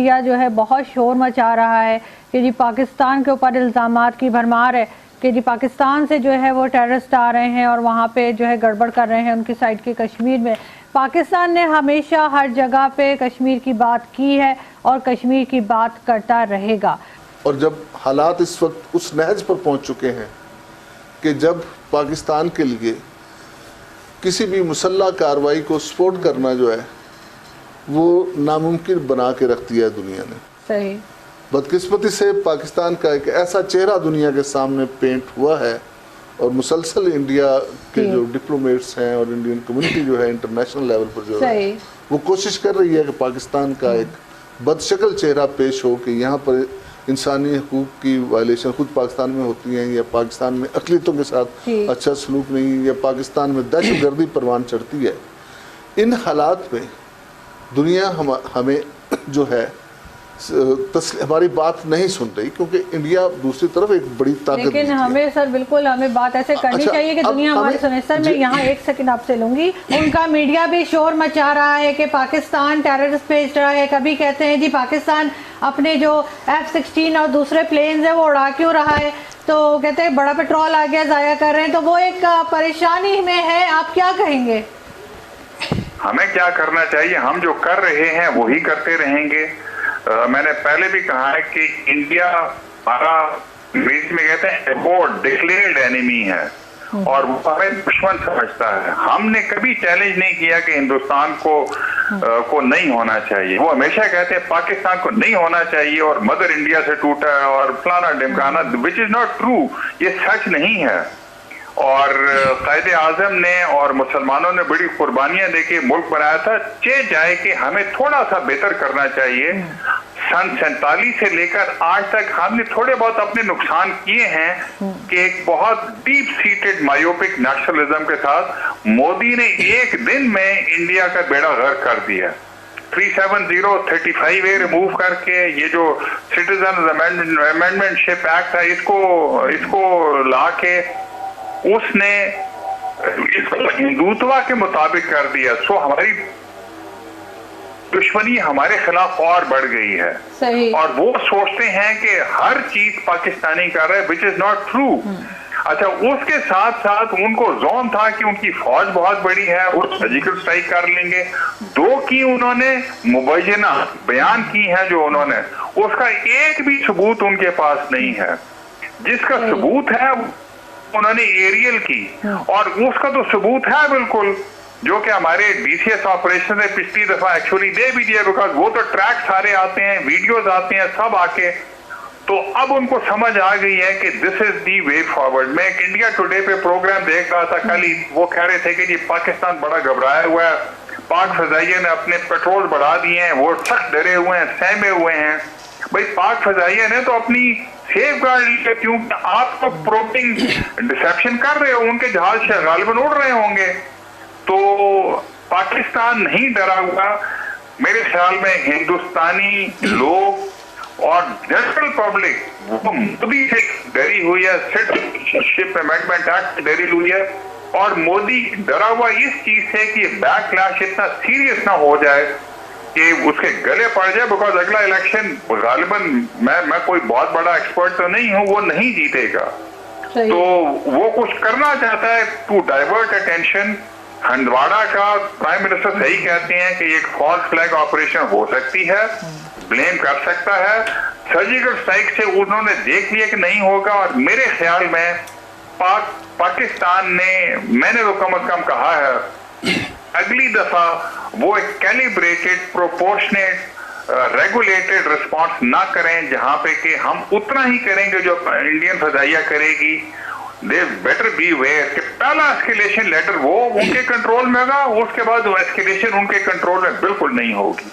India जो है बहुत शोर मचा रहा है कि जी पाकिस्तान के ऊपर इल्ज़ामात की भरमार है कि जी पाकिस्तान से जो है वो टेररिस्ट आ रहे हैं और वहाँ पे जो है गड़बड़ कर रहे हैं उनकी साइड के कश्मीर में। पाकिस्तान ने हमेशा हर जगह पे कश्मीर की बात की है और कश्मीर की बात करता रहेगा। और जब हालात इस वक्त उस नहज पर पहुँच चुके हैं कि जब पाकिस्तान के लिए किसी भी मुसल्लह कार्रवाई को सपोर्ट करना जो है वो नामुमकिन बना के रख दिया है दुनिया ने। सही। बदकिस्मती से पाकिस्तान का एक ऐसा चेहरा दुनिया के सामने पेंट हुआ है और मुसलसल इंडिया के जो डिप्लोमेट्स हैं और इंडियन कम्युनिटी जो है इंटरनेशनल लेवल पर जो है वो कोशिश कर रही है कि पाकिस्तान का एक बदशक्ल चेहरा पेश हो कि यहाँ पर इंसानी हकूक़ की वायलेशन खुद पाकिस्तान में होती हैं या पाकिस्तान में अक़लियतों के साथ अच्छा सलूक नहीं या पाकिस्तान में दहशतगर्दी परवान चढ़ती है। इन हालात में दुनिया हमें जो है हमारी बात नहीं सुन रही क्योंकि इंडिया दूसरी तरफ एक बड़ी ताकत। लेकिन हमें सर बिल्कुल हमें बात ऐसे करनी चाहिए कि दुनिया हमारी सुने। सर मैं यहाँ एक सेकंड आपसे लूंगी। उनका मीडिया भी शोर मचा रहा है कि पाकिस्तान टेररिस्ट भेज रहा है। कभी कहते हैं जी पाकिस्तान अपने जो F-16 और दूसरे प्लेन्स है वो उड़ा क्यों रहा है, तो कहते हैं बड़ा पेट्रोल आ गया ज़ाया कर रहे हैं, तो वो एक परेशानी में है। आप क्या कहेंगे? हमें क्या करना चाहिए? हम जो कर रहे हैं वही करते रहेंगे। मैंने पहले भी कहा है कि इंडिया हमारा अंग्रेजी में कहते हैं एबोर्ड डिक्लेयर्ड एनिमी है और वो हमें दुश्मन समझता है। हमने कभी चैलेंज नहीं किया कि हिंदुस्तान को नहीं होना चाहिए। वो हमेशा कहते हैं पाकिस्तान को नहीं होना चाहिए और मदर इंडिया से टूटा है और फलाना ढिमकाना, विच इज नॉट ट्रू। ये सच नहीं है। और कायदे आजम ने और मुसलमानों ने बड़ी कुर्बानियां देके मुल्क बनाया था। चाहे कि हमें थोड़ा सा बेहतर करना चाहिए। सन 47 से लेकर आज तक हमने थोड़े बहुत अपने नुकसान किए हैं कि एक बहुत डीप सीटेड मायोपिक नेशनलिज्म के साथ मोदी ने एक दिन में इंडिया का बेड़ा गर्क कर दिया। 370 35A रिमूव करके ये जो सिटीजन अमेंडमेंटशिप एक्ट है इसको ला के उसने इसको हिंदुत्व के मुताबिक कर दिया। सो हमारी दुश्मनी हमारे खिलाफ और बढ़ गई है। सही। और वो सोचते हैं कि हर चीज पाकिस्तानी कर रहे हैं, विच इज नॉट ट्रू। अच्छा, उसके साथ साथ उनको जोन था कि उनकी फौज बहुत बड़ी है, वो सर्जिकल स्ट्राइक कर लेंगे। 2 की उन्होंने मुबैना बयान की है जो उन्होंने, उसका एक भी सबूत उनके पास नहीं है। जिसका सबूत है उन्होंने एरियल की, और उसका तो सबूत है बिल्कुल, जो कि हमारे BCS ऑपरेशन ने पिछली दफा एक्चुअली दे भी दिया, बिकॉज वो तो ट्रैक सारे आते हैं, वीडियोस आते हैं सब आके। तो अब उनको समझ आ गई है कि this is the way forward. मैं एक इंडिया टुडे पे प्रोग्राम देख रहा था कल ही, वो कह रहे थे कि जी पाकिस्तान बड़ा घबराया हुआ है, पाक फजाइया ने अपने पेट्रोल बढ़ा दिए हैं, वो सख्त डरे हुए हैं, सहमे हुए हैं। भाई पाक फजाइया ने तो अपनी सेफ गार्ड ली, क्योंकि आप तो प्रोपिंग डिसेप्शन कर रहे हो, उनके जहाज गालिबन उड़ रहे होंगे। तो पाकिस्तान नहीं डरा हुआ। मेरे ख्याल में हिंदुस्तानी लोग और जनरल पब्लिक वो मोदी से डरी हुई है, सिटीजनशिप अमेंडमेंट एक्ट से डरी हुई है, और मोदी डरा हुआ इस चीज से कि बैकलैश इतना सीरियस ना हो जाए कि उसके गले पड़ जाए। बिकॉज अगला इलेक्शन गालिबन, मैं कोई बहुत बड़ा एक्सपर्ट तो नहीं हूँ, वो नहीं जीतेगा। तो वो कुछ करना चाहता है टू डाइवर्ट अटेंशन। हंदवाड़ा का प्राइम मिनिस्टर सही कहते हैं कि एक फॉल्स फ्लैग ऑपरेशन हो सकती है, ब्लेम कर सकता है। सर्जिकल स्ट्राइक से उन्होंने देख लिया कि नहीं होगा, और मेरे ख्याल में पाकिस्तान ने, मैंने तो कम से कम कहा है, अगली दफा वो एक कैलिब्रेटेड प्रोपोर्शनेट रेगुलेटेड रिस्पांस ना करें, जहां पे कि हम उतना ही करेंगे जो इंडियन फजाइया करेगी। दे बेटर बी वेयर कि पहला एस्केलेशन लेटर वो उनके कंट्रोल में होगा, उसके बाद वो एस्केलेशन उनके कंट्रोल में बिल्कुल नहीं होगी।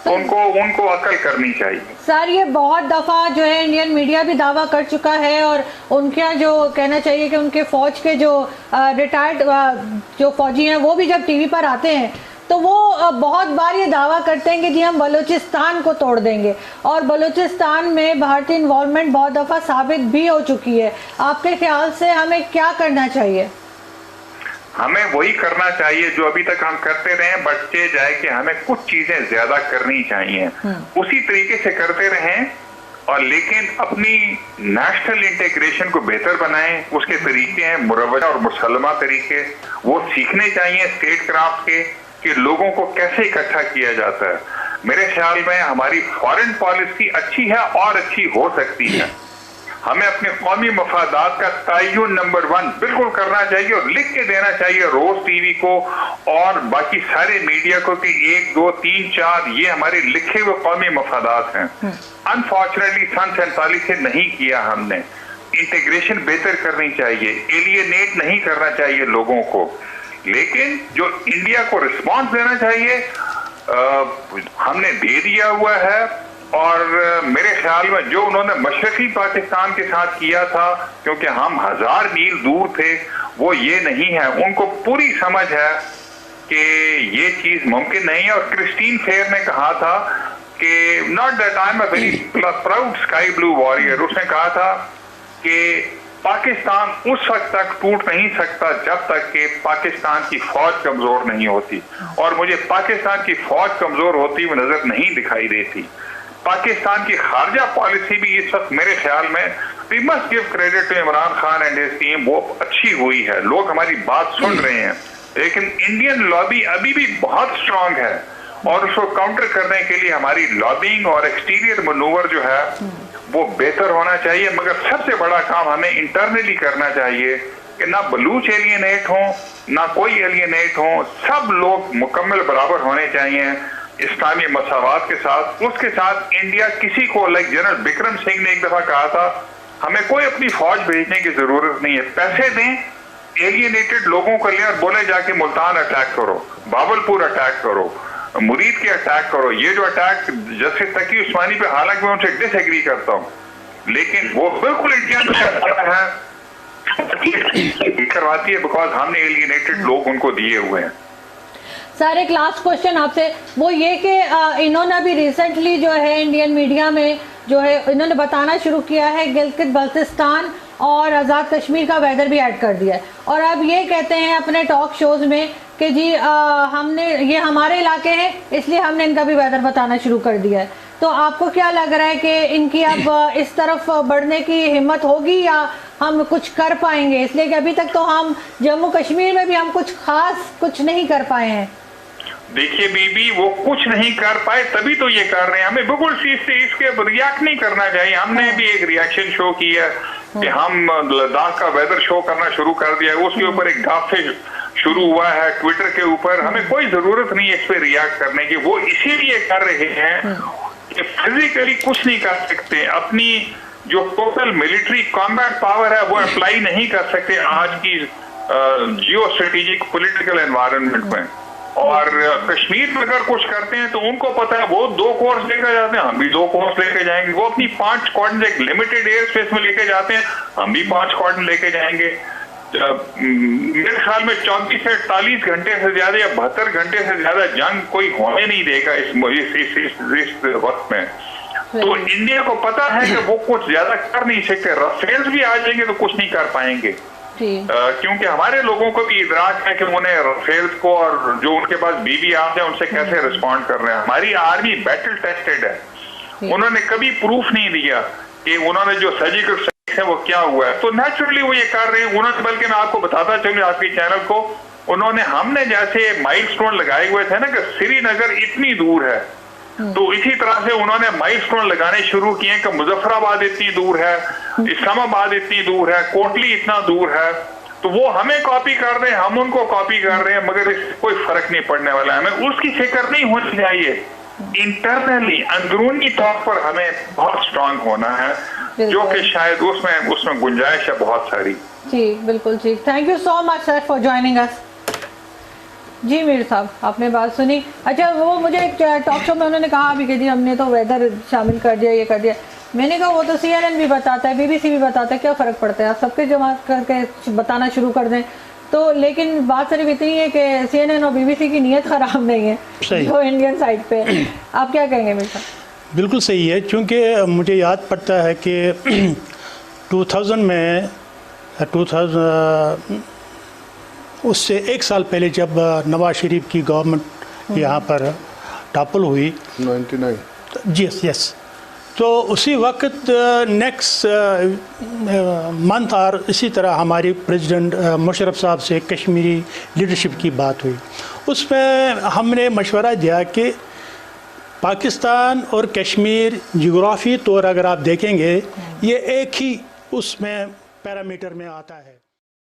तो उनको अकल करनी चाहिए। सर ये बहुत दफ़ा जो है इंडियन मीडिया भी दावा कर चुका है, और उनका जो कहना चाहिए कि उनके फौज के जो रिटायर्ड जो फौजी हैं वो भी जब टीवी पर आते हैं तो वो बहुत बार ये दावा करते हैं कि जी हम बलूचिस्तान को तोड़ देंगे, और बलूचिस्तान में भारतीय इन्वॉल्वमेंट बहुत दफ़ा साबित भी हो चुकी है। आपके ख्याल से हमें क्या करना चाहिए? हमें वही करना चाहिए जो अभी तक हम करते रहे, बच्चे जाए कि हमें कुछ चीजें ज्यादा करनी चाहिए, उसी तरीके से करते रहें, और लेकिन अपनी नेशनल इंटीग्रेशन को बेहतर बनाएं। उसके तरीके हैं मुरवजा और मुसलमा तरीके, वो सीखने चाहिए स्टेट क्राफ्ट के कि लोगों को कैसे इकट्ठा किया जाता है। मेरे ख्याल में हमारी फॉरेन पॉलिसी अच्छी है और अच्छी हो सकती है। हमें अपने कौमी मफादात का तयन नंबर 1 बिल्कुल करना चाहिए और लिख के देना चाहिए रोज टीवी को और बाकी सारे मीडिया को कि 1, 2, 3, 4 ये हमारे लिखे हुए कौमी मफादात हैं। अनफॉर्चुनेटली सन 47 से नहीं किया हमने। इंटीग्रेशन बेहतर करनी चाहिए, एलियनेट नहीं करना चाहिए लोगों को, लेकिन जो इंडिया को रिस्पॉन्स देना चाहिए हमने दे दिया हुआ है। और मेरे ख्याल में जो उन्होंने मशरकी पाकिस्तान के साथ किया था, क्योंकि हम 1000 मील दूर थे, वो ये नहीं है। उनको पूरी समझ है कि ये चीज मुमकिन नहीं है। और क्रिस्टीन फेयर ने कहा था कि not that I am a very proud sky blue warrior, उसने कहा था कि पाकिस्तान उस वक्त तक टूट नहीं सकता जब तक कि पाकिस्तान की फौज कमजोर नहीं होती, और मुझे पाकिस्तान की फौज कमजोर होती हुई नजर नहीं दिखाई देती। पाकिस्तान की खारजा पॉलिसी भी इस वक्त मेरे ख्याल में we must give credit to Imran Khan and his team, वो अच्छी हुई है, लोग हमारी बात सुन रहे हैं। लेकिन इंडियन लॉबी अभी भी बहुत स्ट्रांग है और उसको काउंटर करने के लिए हमारी लॉबिंग और एक्सटीरियर मनूवर जो है वो बेहतर होना चाहिए। मगर सबसे बड़ा काम हमें इंटरनली करना चाहिए कि ना बलूच एलियनेट हो, ना कोई एलियनेट हो, सब लोग मुकम्मल बराबर होने चाहिए इस्लामी मसावात के साथ। उसके साथ इंडिया किसी को, लाइक जनरल बिक्रम सिंह ने एक दफा कहा था, हमें कोई अपनी फौज भेजने की जरूरत नहीं है, पैसे दें, एलियनेटेड लोगों को लें और बोले जाके मुल्तान अटैक करो, बावलपुर अटैक करो, मुरीद के अटैक करो। ये जो अटैक जस्टिस तकी उस्मानी पे, हालांकि मैं उनसे डिसएग्री करता हूँ, लेकिन वो बिल्कुल इंडिया है करवाती है बिकॉज हमने एलियनेटेड लोग उनको दिए हुए हैं। सर एक लास्ट क्वेश्चन आपसे, वो ये कि इन्होंने अभी रिसेंटली जो है इंडियन मीडिया में जो है इन्होंने बताना शुरू किया है गिलगित बल्तिस्तान और आज़ाद कश्मीर का वेदर भी ऐड कर दिया है, और अब ये कहते हैं अपने टॉक शोज में कि जी हमने ये हमारे इलाके हैं इसलिए हमने इनका भी वेदर बताना शुरू कर दिया है। तो आपको क्या लग रहा है कि इनकी अब इस तरफ बढ़ने की हिम्मत होगी या हम कुछ कर पाएंगे? इसलिए कि अभी तक तो हम जम्मू कश्मीर में भी हम कुछ नहीं कर पाए हैं। देखिए बीबी, वो कुछ नहीं कर पाए तभी तो ये कर रहे हैं। हमें बिल्कुल इसके रिएक्ट नहीं करना चाहिए। हमने भी एक रिएक्शन शो किया कि हम लद्दाख का वेदर शो करना शुरू कर दिया है, उसके ऊपर एक गाफे शुरू हुआ है ट्विटर के ऊपर। हमें कोई जरूरत नहीं है इस पे रिएक्ट करने की। वो इसीलिए कर रहे हैं कि फिजिकली कुछ नहीं कर सकते, अपनी जो टोटल मिलिट्री कॉम्बैट पावर है वो अप्लाई नहीं कर सकते आज की जियो स्ट्रेटेजिक पॉलिटिकल एनवायरनमेंट में। और कश्मीर में अगर कुछ करते हैं तो उनको पता है, वो 2 कोर्स लेकर जाते हैं, हम भी 2 कोर्स लेके जाएंगे। वो अपनी 5 स्क्वाड्रन एक लिमिटेड एयर स्पेस में लेके जाते हैं, हम भी 5 स्क्वाड्रन लेके जाएंगे। मेरे ख्याल में 34 से 48 घंटे से ज्यादा या 72 घंटे से ज्यादा जंग कोई होने नहीं देगा इस वक्त में। तो इंडिया को पता है कि वो कुछ ज्यादा कर नहीं सकते। राफेल्स भी आ जाएंगे तो कुछ नहीं कर पाएंगे, क्योंकि हमारे लोगों को भी इदराक है कि उन्हें राफेल्स को और जो उनके पास बीबी आते हैं उनसे कैसे रिस्पॉन्ड कर रहे हैं। हमारी आर्मी बैटल टेस्टेड है, उन्होंने कभी प्रूफ नहीं दिया कि उन्होंने जो सर्जिकल है वो क्या हुआ है। तो नेचुरली वो ये कर रहे हैं। उन्होंने, बल्कि मैं आपको बताता चलूं आपके चैनल को, उन्होंने हमने जैसे माइलस्टोन लगाए हुए थे ना कि श्रीनगर इतनी दूर है, तो इसी तरह से उन्होंने माइलस्टोन लगाने शुरू किए कि मुजफ्फराबाद इतनी दूर है, इस्लामाबाद इतनी दूर है, कोटली इतना दूर है। तो वो हमें कॉपी कर रहे हैं, हम उनको कॉपी कर रहे हैं, मगर इससे कोई फर्क नहीं पड़ने वाला है। हमें उसकी फिक्र नहीं होनी चाहिए। इंटरनली अंदरूनी तौर पर हमें बहुत स्ट्रांग होना है, जो कि शायद उसमें गुंजाइश है बहुत सारी। जी बिल्कुल ठीक। Thank you so much sir for joining us. जी मीर साहब, आपने बात सुनी। अच्छा, वो मुझे टॉक शो में उन्होंने कहा अभी कि जी हमने तो वेदर शामिल कर दिया, ये कर दिया। मैंने कहा वो तो CNN भी बताता है, BBC भी बताता है, क्या फ़र्क पड़ता है, आप सबके जमा करके बताना शुरू कर दें तो। लेकिन बात सिर्फ इतनी है कि CNN और BBC की नीयत ख़राब नहीं है जो इंडियन साइड पे। आप क्या कहेंगे मीर साहब? बिल्कुल सही है, क्योंकि मुझे याद पड़ता है कि 2000 में उससे 1 साल पहले जब नवाज शरीफ की गवर्नमेंट यहाँ पर टॉपल हुई 99 यस तो उसी वक्त नेक्स्ट मंथ और इसी तरह हमारी प्रेसिडेंट मुशर्रफ साहब से कश्मीरी लीडरशिप की बात हुई। उसमें हमने मशवरा दिया कि पाकिस्तान और कश्मीर जियोग्राफी तौर अगर आप देखेंगे ये एक ही उसमें पैरामीटर में आता है।